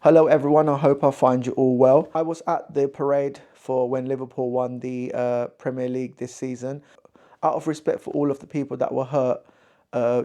Hello everyone, I hope I find you all well. I was at the parade for when Liverpool won the Premier League this season. Out of respect for all of the people that were hurt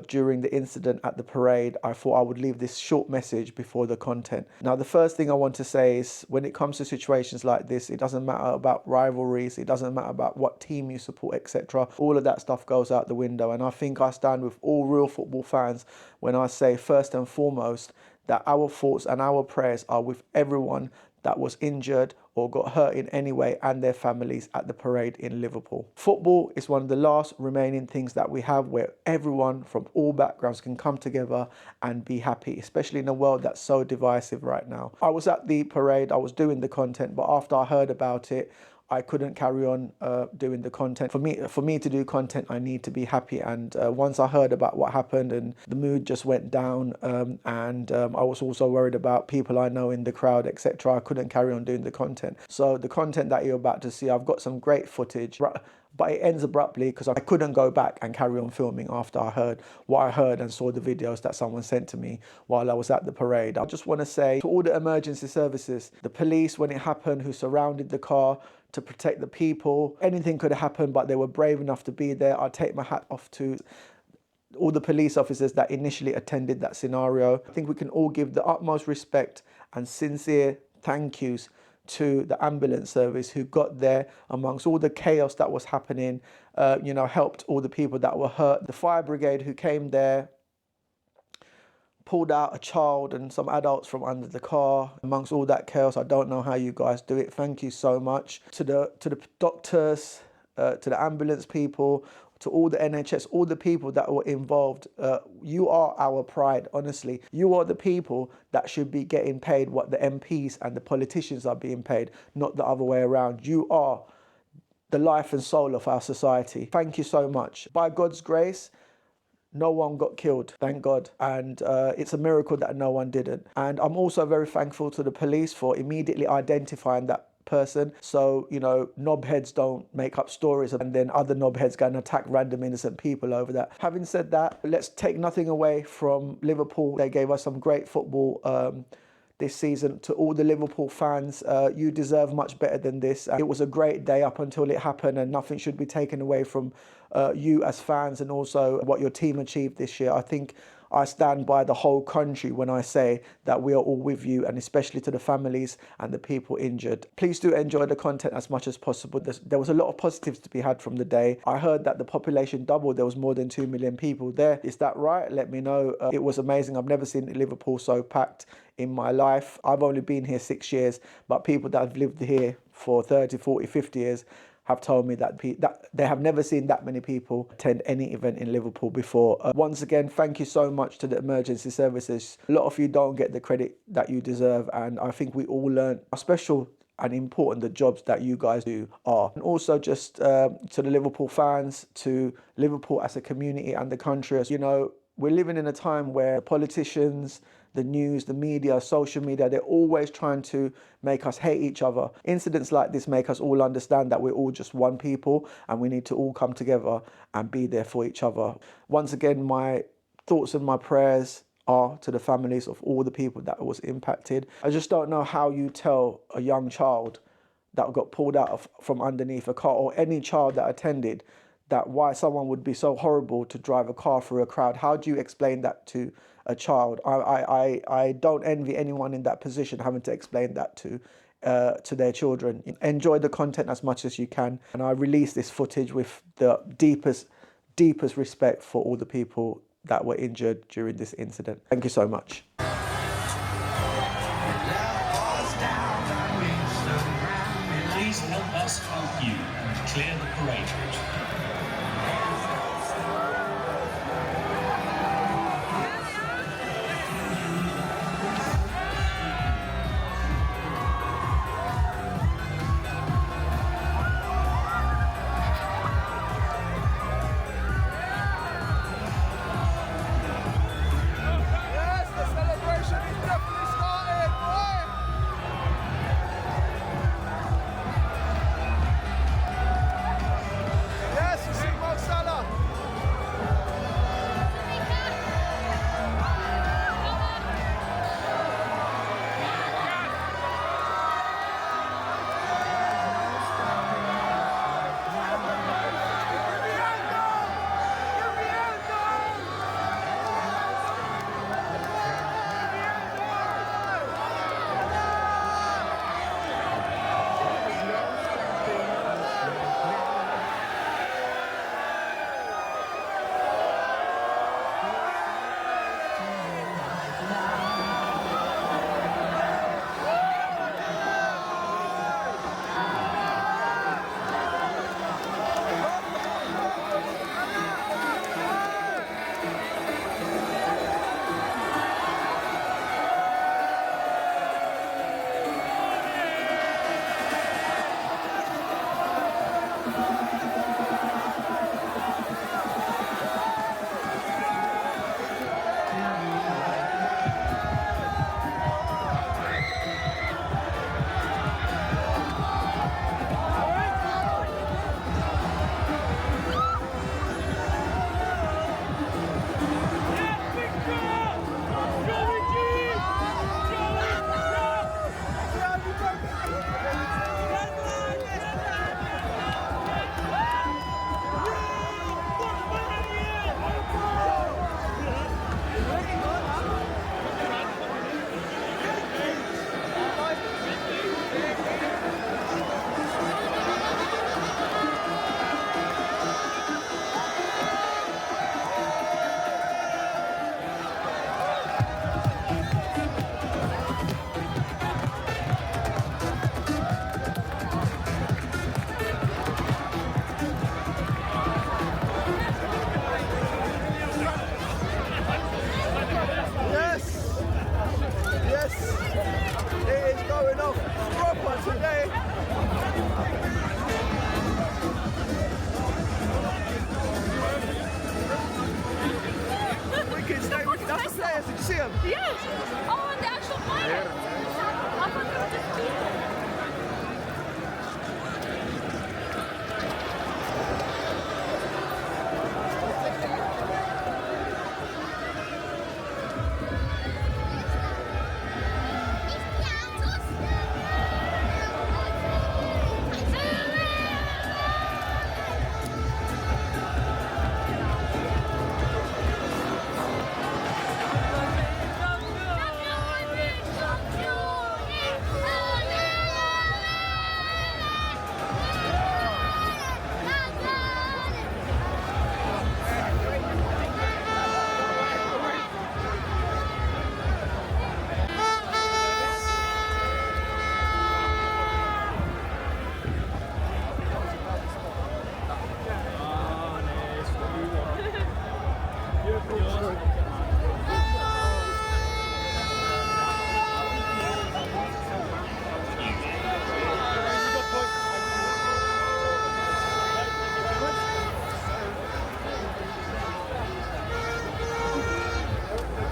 during the incident at the parade, I thought I would leave this short message before the content. Now, the first thing I want to say is when it comes to situations like this, it doesn't matter about rivalries, it doesn't matter about what team you support, etc. All of that stuff goes out the window, and I think I stand with all real football fans when I say first and foremost that our thoughts and our prayers are with everyone that was injured or got hurt in any way and their families at the parade in Liverpool. Football is one of the last remaining things that we have where everyone from all backgrounds can come together and be happy, especially in a world that's so divisive right now. I was at the parade, I was doing the content, but after I heard about it, I couldn't carry on doing the content. For me to do content, I need to be happy. And once I heard about what happened and the mood just went down, and I was also worried about people I know in the crowd, etc. I couldn't carry on doing the content. So the content that you're about to see, I've got some great footage, but it ends abruptly because I couldn't go back and carry on filming after I heard what I heard and saw the videos that someone sent to me while I was at the parade. I just want to say to all the emergency services, the police when it happened who surrounded the car to protect the people, anything could have happened, but they were brave enough to be there. I take my hat off to all the police officers that initially attended that scenario. I think we can all give the utmost respect and sincere thank yous to the ambulance service who got there amongst all the chaos that was happening, helped all the people that were hurt. The fire brigade who came there, pulled out a child and some adults from under the car amongst all that chaos. I don't know how you guys do it. Thank you so much to the doctors, to the ambulance people, to all the NHS, all the people that were involved. You are our pride, honestly. You are the people that should be getting paid what the MPs and the politicians are being paid, not the other way around. You are the life and soul of our society. Thank you so much. By God's grace, no one got killed, thank God. And it's a miracle that no one didn't. And I'm also very thankful to the police for immediately identifying that person. So, knobheads don't make up stories and then other knobheads go and attack random innocent people over that. Having said that, let's take nothing away from Liverpool. They gave us some great football this season. To all the Liverpool fans, you deserve much better than this. It was a great day up until it happened, and nothing should be taken away from you as fans and also what your team achieved this year. I think I stand by the whole country when I say that we are all with you, and especially to the families and the people injured. Please do enjoy the content as much as possible. There was a lot of positives to be had from the day. I heard that the population doubled. There was more than 2 million people there. Is that right? Let me know. It was amazing. I've never seen Liverpool so packed in my life. I've only been here 6 years, but people that have lived here for 30, 40, 50 years have told me that they have never seen that many people attend any event in Liverpool before. Once again, thank you so much to the emergency services. A lot of you don't get the credit that you deserve, and I think we all learned how special and important the jobs that you guys do are. And also just to the Liverpool fans, to Liverpool as a community and the country, we're living in a time where politicians, the news, the media, social media, they're always trying to make us hate each other. Incidents like this make us all understand that we're all just one people and we need to all come together and be there for each other. Once again, my thoughts and my prayers are to the families of all the people that was impacted. I just don't know how you tell a young child that got pulled out from underneath a car, or any child that attended, that why someone would be so horrible to drive a car through a crowd. How do you explain that to a child? I don't envy anyone in that position having to explain that to their children. Enjoy the content as much as you can, and I release this footage with the deepest respect for all the people that were injured during this incident. Thank you so much. Please help us help you and clear the parade route. Yes, the celebration! proper today. Wicked, stay wicked. That's the players. Did you see them? Yes. Oh, and the actual players. I thought they were just people.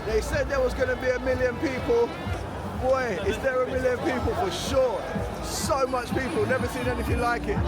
They said there was going to be 1 million people. Boy, is there 1 million people for sure. So much people, never seen anything like it.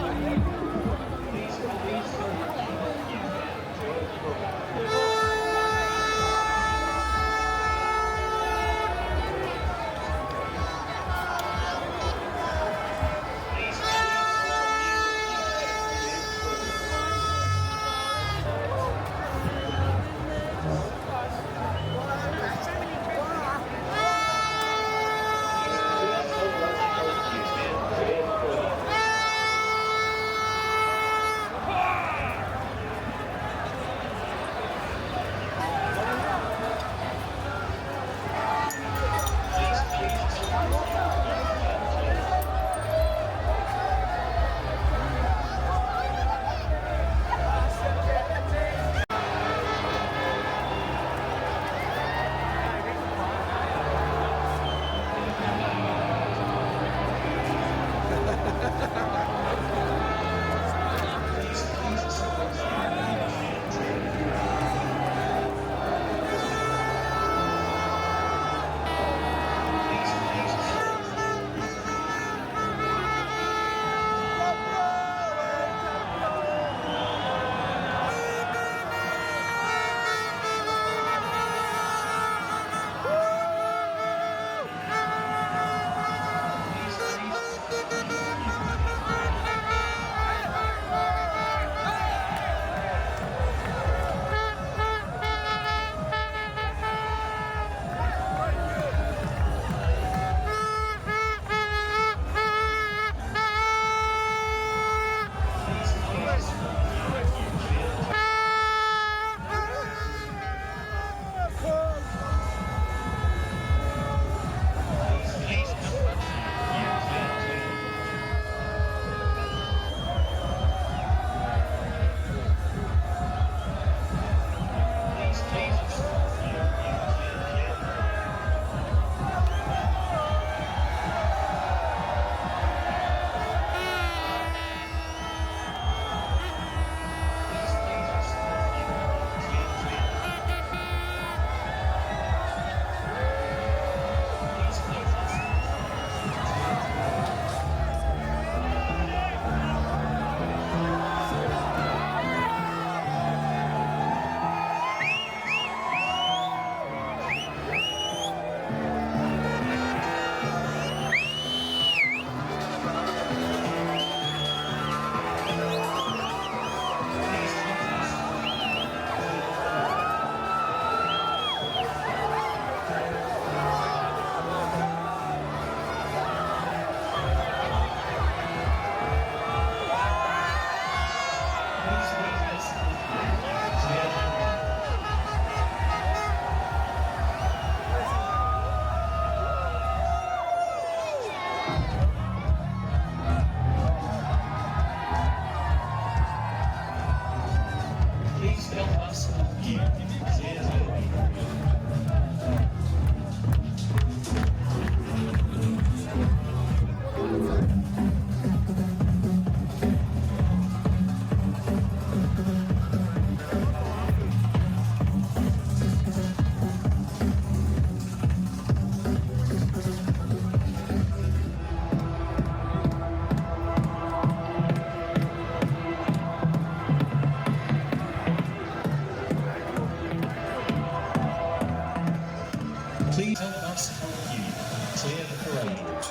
parade route.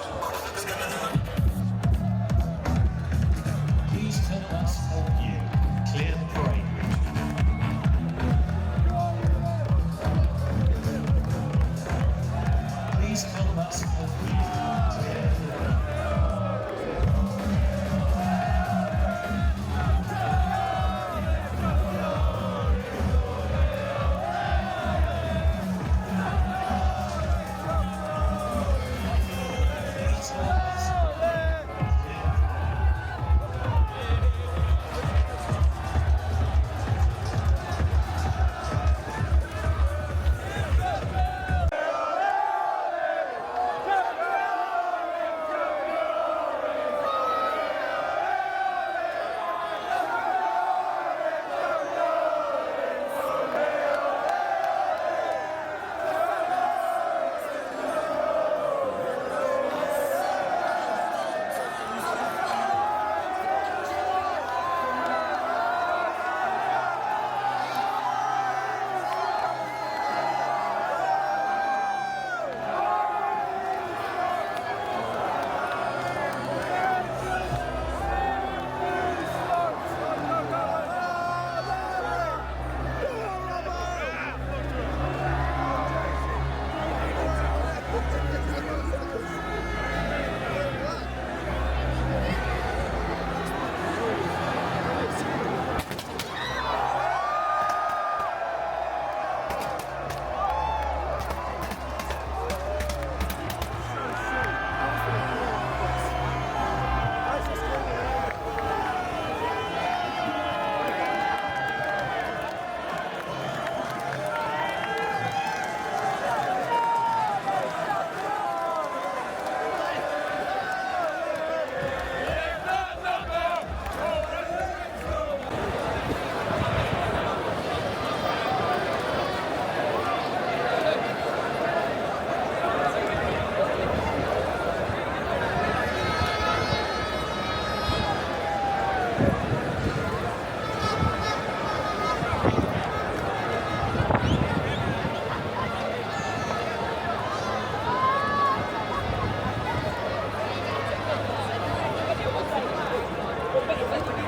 Please help us help you clear the parade route. Please help us help you clear the parade route. Please help us help you clear the parade route.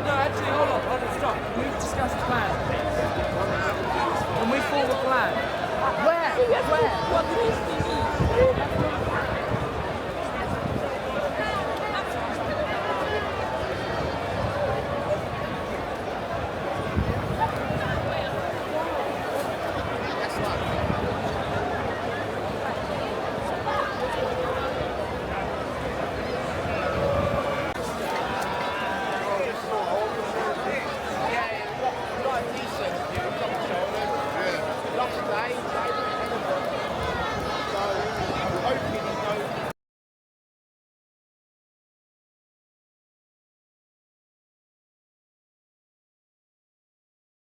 No, actually, hold on, stop. We've discussed the plan. Can we form a plan? Where? What do these things mean? Lost day.